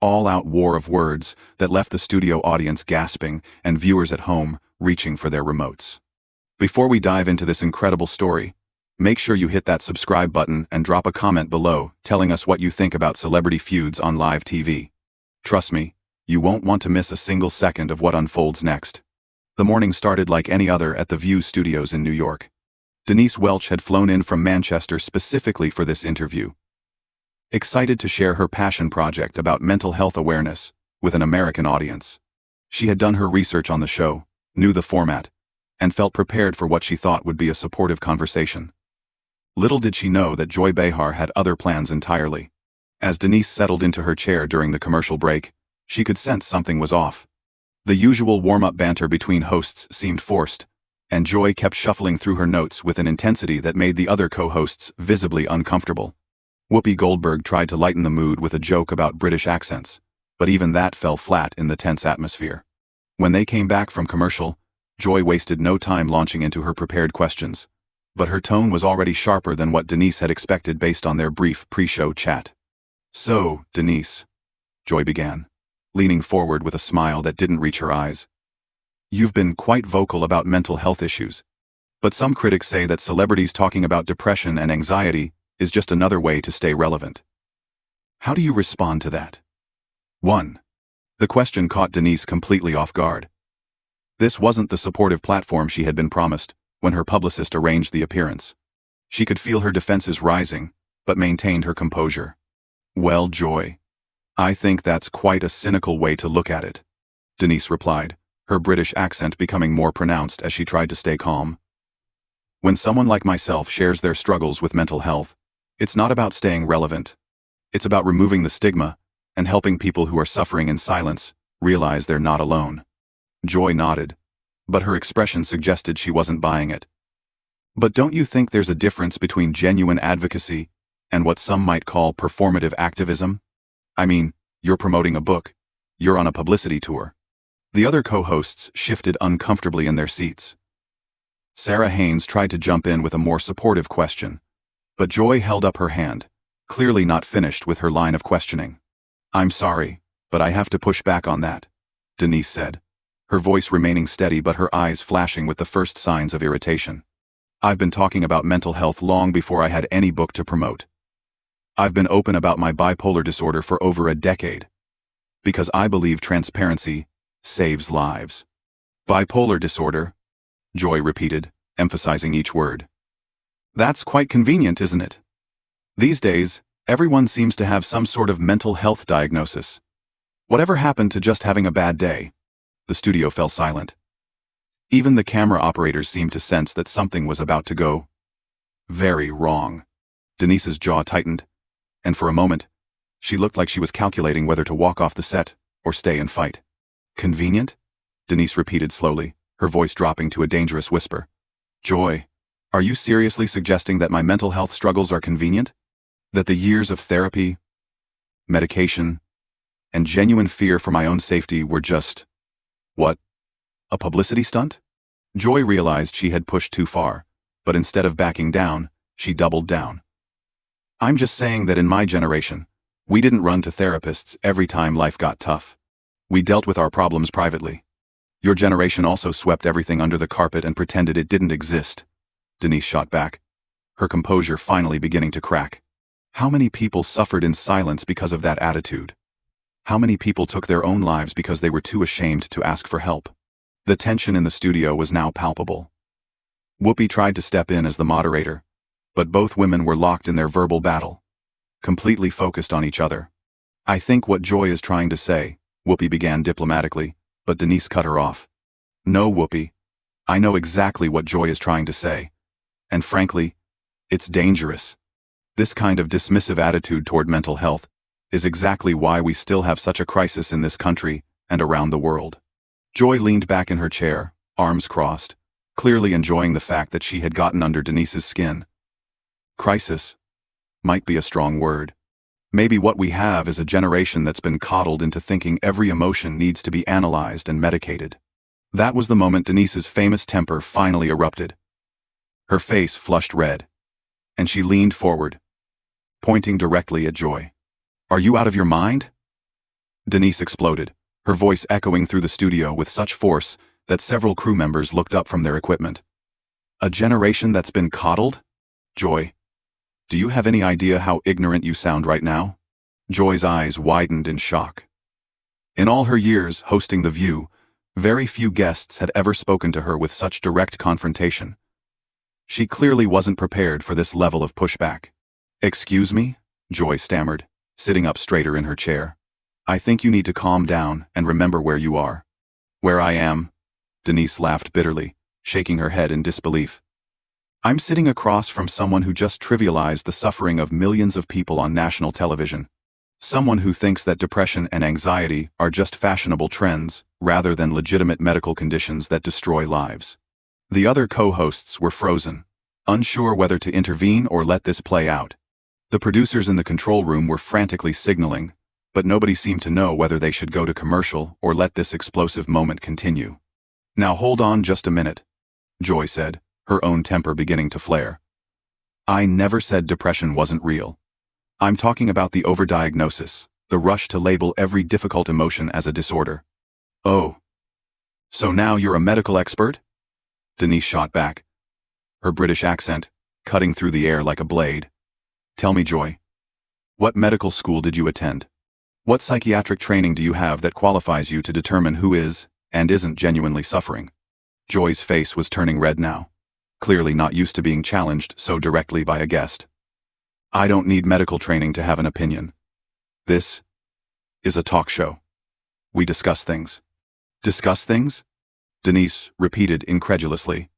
all-out war of words that left the studio audience gasping and viewers at home reaching for their remotes. Before we dive into this incredible story, make sure you hit that subscribe button and drop a comment below telling us what you think about celebrity feuds on live TV. Trust me, you won't want to miss a single second of what unfolds next. The morning started like any other at the View Studios in New York. Denise Welch had flown in from Manchester specifically for this interview. Excited to share her passion project about mental health awareness with an American audience. She had done her research on the show, knew the format, and felt prepared for what she thought would be a supportive conversation. Little did she know that Joy Behar had other plans entirely. As Denise settled into her chair during the commercial break, she could sense something was off. The usual warm-up banter between hosts seemed forced, and Joy kept shuffling through her notes with an intensity that made the other co-hosts visibly uncomfortable. Whoopi Goldberg tried to lighten the mood with a joke about British accents, but even that fell flat in the tense atmosphere. When they came back from commercial, Joy wasted no time launching into her prepared questions, but her tone was already sharper than what Denise had expected based on their brief pre-show chat. "So, Denise," Joy began, leaning forward with a smile that didn't reach her eyes. "You've been quite vocal about mental health issues, but some critics say that celebrities talking about depression and anxiety is just another way to stay relevant. How do you respond to that?" 1. The question caught Denise completely off guard. This wasn't the supportive platform she had been promised when her publicist arranged the appearance. She could feel her defenses rising, but maintained her composure. "Well, Joy, I think that's quite a cynical way to look at it," Denise replied, her British accent becoming more pronounced as she tried to stay calm. "When someone like myself shares their struggles with mental health, it's not about staying relevant. It's about removing the stigma and helping people who are suffering in silence realize they're not alone." Joy nodded, but her expression suggested she wasn't buying it. "But don't you think there's a difference between genuine advocacy and what some might call performative activism? I mean, you're promoting a book, you're on a publicity tour." The other co-hosts shifted uncomfortably in their seats. Sarah Haynes tried to jump in with a more supportive question, but Joy held up her hand, clearly not finished with her line of questioning. "I'm sorry, but I have to push back on that," Denise said, her voice remaining steady but her eyes flashing with the first signs of irritation. "I've been talking about mental health long before I had any book to promote. I've been open about my bipolar disorder for over a decade, because I believe transparency saves lives." "Bipolar disorder," Joy repeated, emphasizing each word. "That's quite convenient, isn't it? These days, everyone seems to have some sort of mental health diagnosis. Whatever happened to just having a bad day?" The studio fell silent. Even the camera operators seemed to sense that something was about to go very wrong. Denise's jaw tightened, and for a moment, she looked like she was calculating whether to walk off the set or stay and fight. "Convenient?" Denise repeated slowly, her voice dropping to a dangerous whisper. "Joy, are you seriously suggesting that my mental health struggles are convenient? That the years of therapy, medication, and genuine fear for my own safety were just, what, a publicity stunt?" Joy realized she had pushed too far, but instead of backing down, she doubled down. "I'm just saying that in my generation, we didn't run to therapists every time life got tough. We dealt with our problems privately. Your generation also swept everything under the carpet and pretended it didn't exist," Denise shot back, her composure finally beginning to crack. How many people suffered in silence because of that attitude? How many people took their own lives because they were too ashamed to ask for help? The tension in the studio was now palpable. Whoopi tried to step in as the moderator, but both women were locked in their verbal battle, completely focused on each other. "I think what Joy is trying to say," Whoopi began diplomatically, but Denise cut her off. "No, Whoopi, I know exactly what Joy is trying to say, and frankly, it's dangerous. This kind of dismissive attitude toward mental health is exactly why we still have such a crisis in this country and around the world." Joy leaned back in her chair, arms crossed, clearly enjoying the fact that she had gotten under Denise's skin. Crisis might be a strong word. Maybe what we have is a generation that's been coddled into thinking every emotion needs to be analyzed and medicated. That was the moment Denise's famous temper finally erupted. Her face flushed red, and she leaned forward, pointing directly at Joy. "Are you out of your mind?" Denise exploded, her voice echoing through the studio with such force that several crew members looked up from their equipment. A generation that's been coddled? Joy, do you have any idea how ignorant you sound right now? Joy's eyes widened in shock. In all her years hosting The View, very few guests had ever spoken to her with such direct confrontation. She clearly wasn't prepared for this level of pushback. "Excuse me?" Joy stammered, sitting up straighter in her chair. "I think you need to calm down and remember where you are." "Where I am?" Denise laughed bitterly, shaking her head in disbelief. "I'm sitting across from someone who just trivialized the suffering of millions of people on national television. Someone who thinks that depression and anxiety are just fashionable trends, rather than legitimate medical conditions that destroy lives." The other co-hosts were frozen, unsure whether to intervene or let this play out. The producers in the control room were frantically signaling, but nobody seemed to know whether they should go to commercial or let this explosive moment continue. "Now hold on just a minute," Joy said, her own temper beginning to flare. "I never said depression wasn't real. I'm talking about the overdiagnosis, the rush to label every difficult emotion as a disorder." "Oh. So now you're a medical expert?" Denise shot back, her British accent cutting through the air like a blade. "Tell me, Joy. What medical school did you attend? What psychiatric training do you have that qualifies you to determine who is and isn't genuinely suffering?" Joy's face was turning red now, clearly not used to being challenged so directly by a guest. "I don't need medical training to have an opinion. This is a talk show. We discuss things." "Discuss things?" Denise repeated incredulously.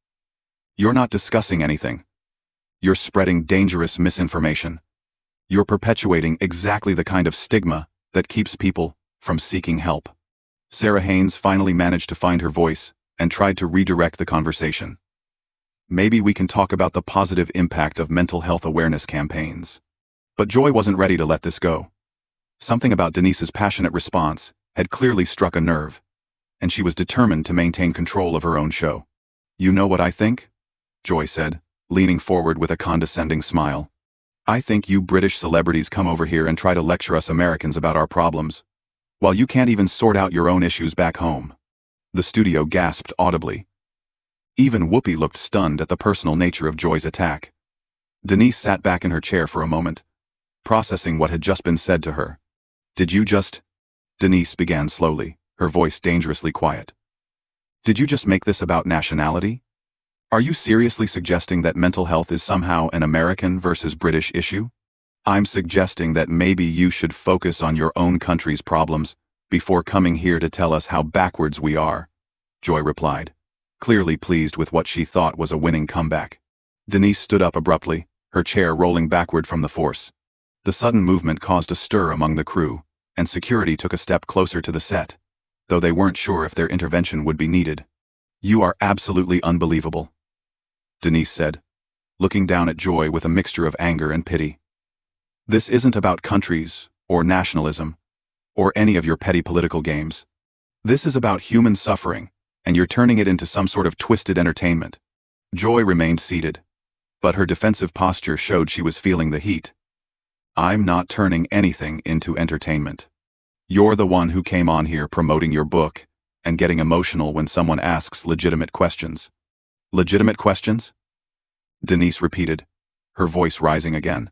"You're not discussing anything. You're spreading dangerous misinformation. You're perpetuating exactly the kind of stigma that keeps people from seeking help." Sarah Haynes finally managed to find her voice and tried to redirect the conversation. "Maybe we can talk about the positive impact of mental health awareness campaigns." But Joy wasn't ready to let this go. Something about Denise's passionate response had clearly struck a nerve, and she was determined to maintain control of her own show. "You know what I think?" Joy said, leaning forward with a condescending smile. "I think you British celebrities come over here and try to lecture us Americans about our problems, while you can't even sort out your own issues back home." The studio gasped audibly. Even Whoopi looked stunned at the personal nature of Joy's attack. Denise sat back in her chair for a moment, processing what had just been said to her. "Did you just—" Denise began slowly, her voice dangerously quiet. "Did you just make this about nationality? Are you seriously suggesting that mental health is somehow an American versus British issue? I'm suggesting that maybe you should focus on your own country's problems before coming here to tell us how backwards we are," Joy replied, clearly pleased with what she thought was a winning comeback. Denise stood up abruptly, her chair rolling backward from the force. The sudden movement caused a stir among the crew, and security took a step closer to the set, though they weren't sure if their intervention would be needed. "You are absolutely unbelievable," Denise said, looking down at Joy with a mixture of anger and pity. "This isn't about countries, or nationalism, or any of your petty political games. This is about human suffering, and you're turning it into some sort of twisted entertainment." Joy remained seated, but her defensive posture showed she was feeling the heat. "I'm not turning anything into entertainment. You're the one who came on here promoting your book and getting emotional when someone asks legitimate questions." "Legitimate questions?" Denise repeated, her voice rising again.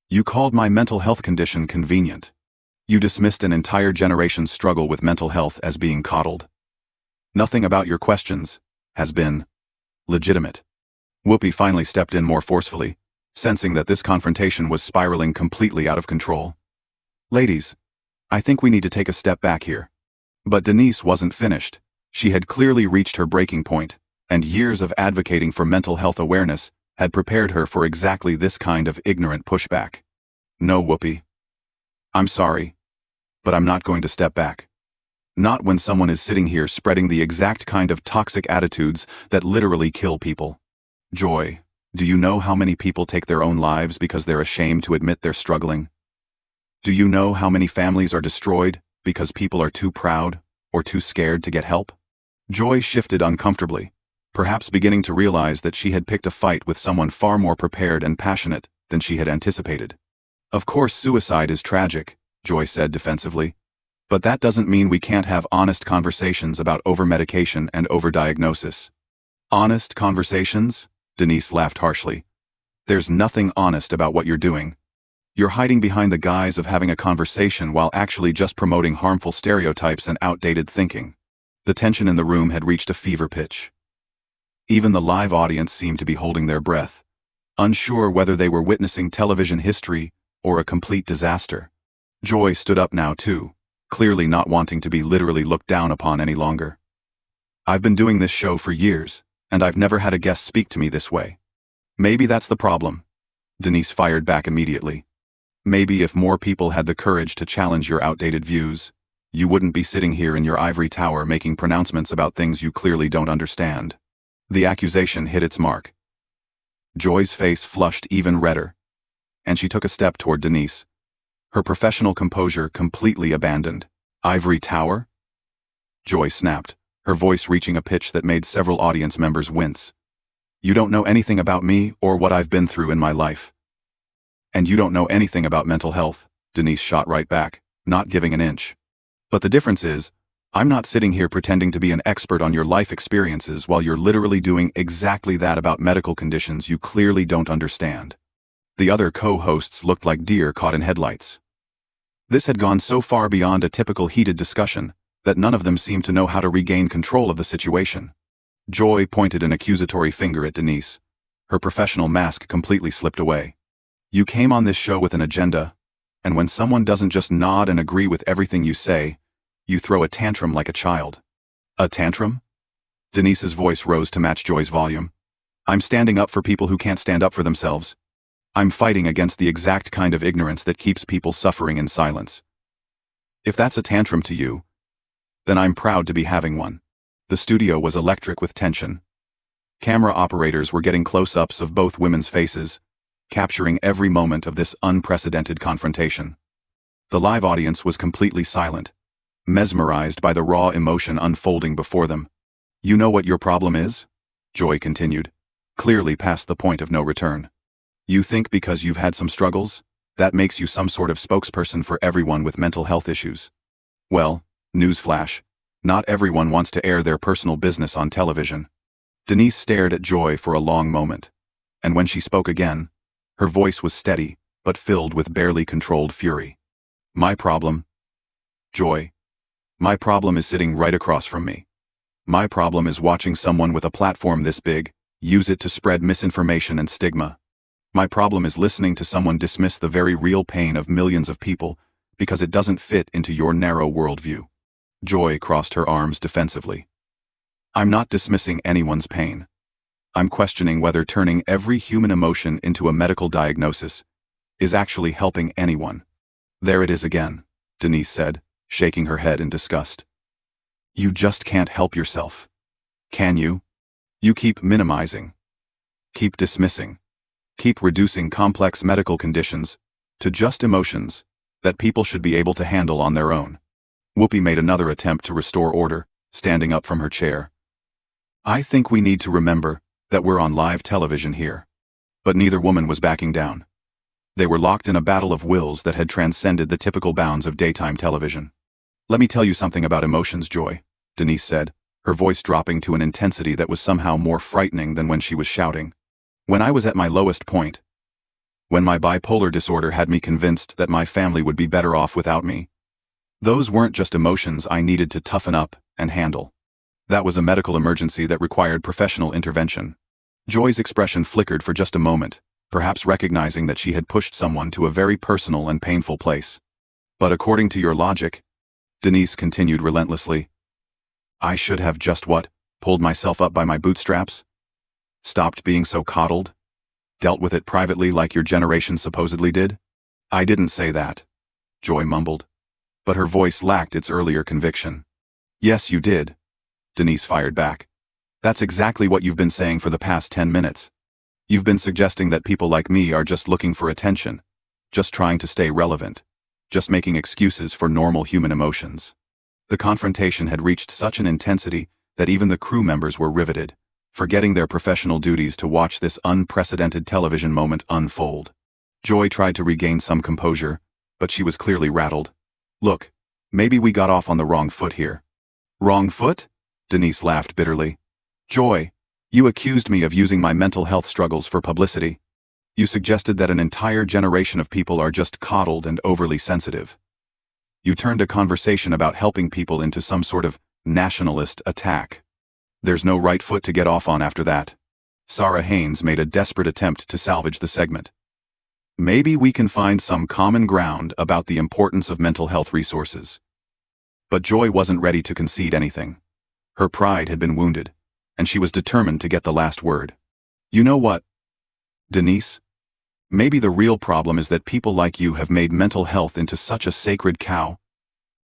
"You called my mental health condition convenient. You dismissed an entire generation's struggle with mental health as being coddled. Nothing about your questions has been legitimate." Whoopi finally stepped in more forcefully, sensing that this confrontation was spiraling completely out of control. "Ladies, I think we need to take a step back here." But Denise wasn't finished. She had clearly reached her breaking point, and years of advocating for mental health awareness had prepared her for exactly this kind of ignorant pushback. "No, Whoopi. I'm sorry, but I'm not going to step back. Not when someone is sitting here spreading the exact kind of toxic attitudes that literally kill people. Joy, do you know how many people take their own lives because they're ashamed to admit they're struggling? Do you know how many families are destroyed because people are too proud or too scared to get help?" Joy shifted uncomfortably, perhaps beginning to realize that she had picked a fight with someone far more prepared and passionate than she had anticipated. "Of course suicide is tragic," Joy said defensively. But that doesn't mean we can't have honest conversations about overmedication and overdiagnosis. Honest conversations? Denise laughed harshly. There's nothing honest about what you're doing. You're hiding behind the guise of having a conversation while actually just promoting harmful stereotypes and outdated thinking. The tension in the room had reached a fever pitch. Even the live audience seemed to be holding their breath, unsure whether they were witnessing television history or a complete disaster. Joy stood up now too, clearly not wanting to be literally looked down upon any longer. I've been doing this show for years, and I've never had a guest speak to me this way. Maybe that's the problem. Denise fired back immediately. Maybe if more people had the courage to challenge your outdated views, you wouldn't be sitting here in your ivory tower making pronouncements about things you clearly don't understand. The accusation hit its mark. Joy's face flushed even redder, and she took a step toward Denise, her professional composure completely abandoned. Ivory tower? Joy snapped, her voice reaching a pitch that made several audience members wince. You don't know anything about me or what I've been through in my life. And you don't know anything about mental health, Denise shot right back, not giving an inch. But the difference is, I'm not sitting here pretending to be an expert on your life experiences while you're literally doing exactly that about medical conditions you clearly don't understand. The other co-hosts looked like deer caught in headlights. This had gone so far beyond a typical heated discussion that none of them seemed to know how to regain control of the situation. Joy pointed an accusatory finger at Denise. Her professional mask completely slipped away. You came on this show with an agenda, and when someone doesn't just nod and agree with everything you say, you throw a tantrum like a child. A tantrum? Denise's voice rose to match Joy's volume. I'm standing up for people who can't stand up for themselves. I'm fighting against the exact kind of ignorance that keeps people suffering in silence. If that's a tantrum to you, then I'm proud to be having one. The studio was electric with tension. Camera operators were getting close-ups of both women's faces, capturing every moment of this unprecedented confrontation. The live audience was completely silent, mesmerized by the raw emotion unfolding before them. You know what your problem is? Joy continued, clearly past the point of no return. You think because you've had some struggles, that makes you some sort of spokesperson for everyone with mental health issues. Well, newsflash, not everyone wants to air their personal business on television. Denise stared at Joy for a long moment, and when she spoke again, her voice was steady, but filled with barely controlled fury. My problem, Joy, my problem is sitting right across from me. My problem is watching someone with a platform this big use it to spread misinformation and stigma. My problem is listening to someone dismiss the very real pain of millions of people because it doesn't fit into your narrow worldview. Joy crossed her arms defensively. I'm not dismissing anyone's pain. I'm questioning whether turning every human emotion into a medical diagnosis is actually helping anyone. There it is again, Denise said, shaking her head in disgust. You just can't help yourself. Can you? You keep minimizing. Keep dismissing. Keep reducing complex medical conditions to just emotions that people should be able to handle on their own. Whoopi made another attempt to restore order, standing up from her chair. I think we need to remember that we're on live television here. But neither woman was backing down. They were locked in a battle of wills that had transcended the typical bounds of daytime television. Let me tell you something about emotions, Joy, Denise said, her voice dropping to an intensity that was somehow more frightening than when she was shouting. When I was at my lowest point, when my bipolar disorder had me convinced that my family would be better off without me, those weren't just emotions I needed to toughen up and handle. That was a medical emergency that required professional intervention. Joy's expression flickered for just a moment, perhaps recognizing that she had pushed someone to a very personal and painful place. But according to your logic, Denise continued relentlessly, I should have just what? Pulled myself up by my bootstraps? Stopped being so coddled? Dealt with it privately like your generation supposedly did? I didn't say that, Joy mumbled. But her voice lacked its earlier conviction. Yes, you did, Denise fired back. That's exactly what you've been saying for the past 10 minutes. You've been suggesting that people like me are just looking for attention, just trying to stay relevant, just making excuses for normal human emotions. The confrontation had reached such an intensity that even the crew members were riveted, forgetting their professional duties to watch this unprecedented television moment unfold. Joy tried to regain some composure, but she was clearly rattled. Look, Maybe we got off on the wrong foot here. Wrong foot? Denise laughed bitterly. Joy, you accused me of using my mental health struggles for publicity. You suggested that an entire generation of people are just coddled and overly sensitive. You turned a conversation about helping people into some sort of nationalist attack. There's no right foot to get off on after that. Sarah Haynes made a desperate attempt to salvage the segment. Maybe we can find some common ground about the importance of mental health resources. But Joy wasn't ready to concede anything. Her pride had been wounded, and she was determined to get the last word. You know what, Denise? Maybe the real problem is that people like you have made mental health into such a sacred cow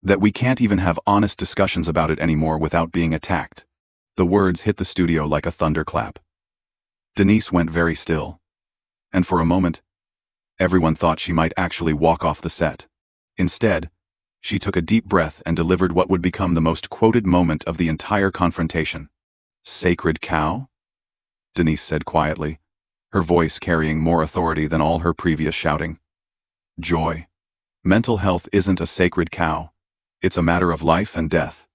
that we can't even have honest discussions about it anymore without being attacked. The words hit the studio like a thunderclap. Denise went very still. And for a moment, everyone thought she might actually walk off the set. Instead, she took a deep breath and delivered what would become the most quoted moment of the entire confrontation. Sacred cow? Denise said quietly, her voice carrying more authority than all her previous shouting. Joy, mental health isn't a sacred cow. It's a matter of life and death.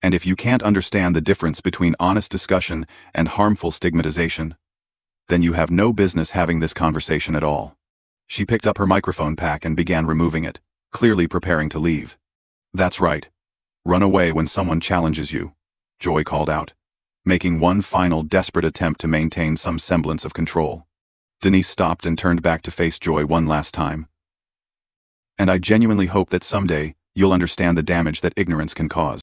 And if you can't understand the difference between honest discussion and harmful stigmatization, then you have no business having this conversation at all. She picked up her microphone pack and began removing it, clearly preparing to leave. That's right. Run away when someone challenges you, Joy called out, making one final desperate attempt to maintain some semblance of control. Denise stopped and turned back to face Joy one last time. And I genuinely hope that someday you'll understand the damage that ignorance can cause.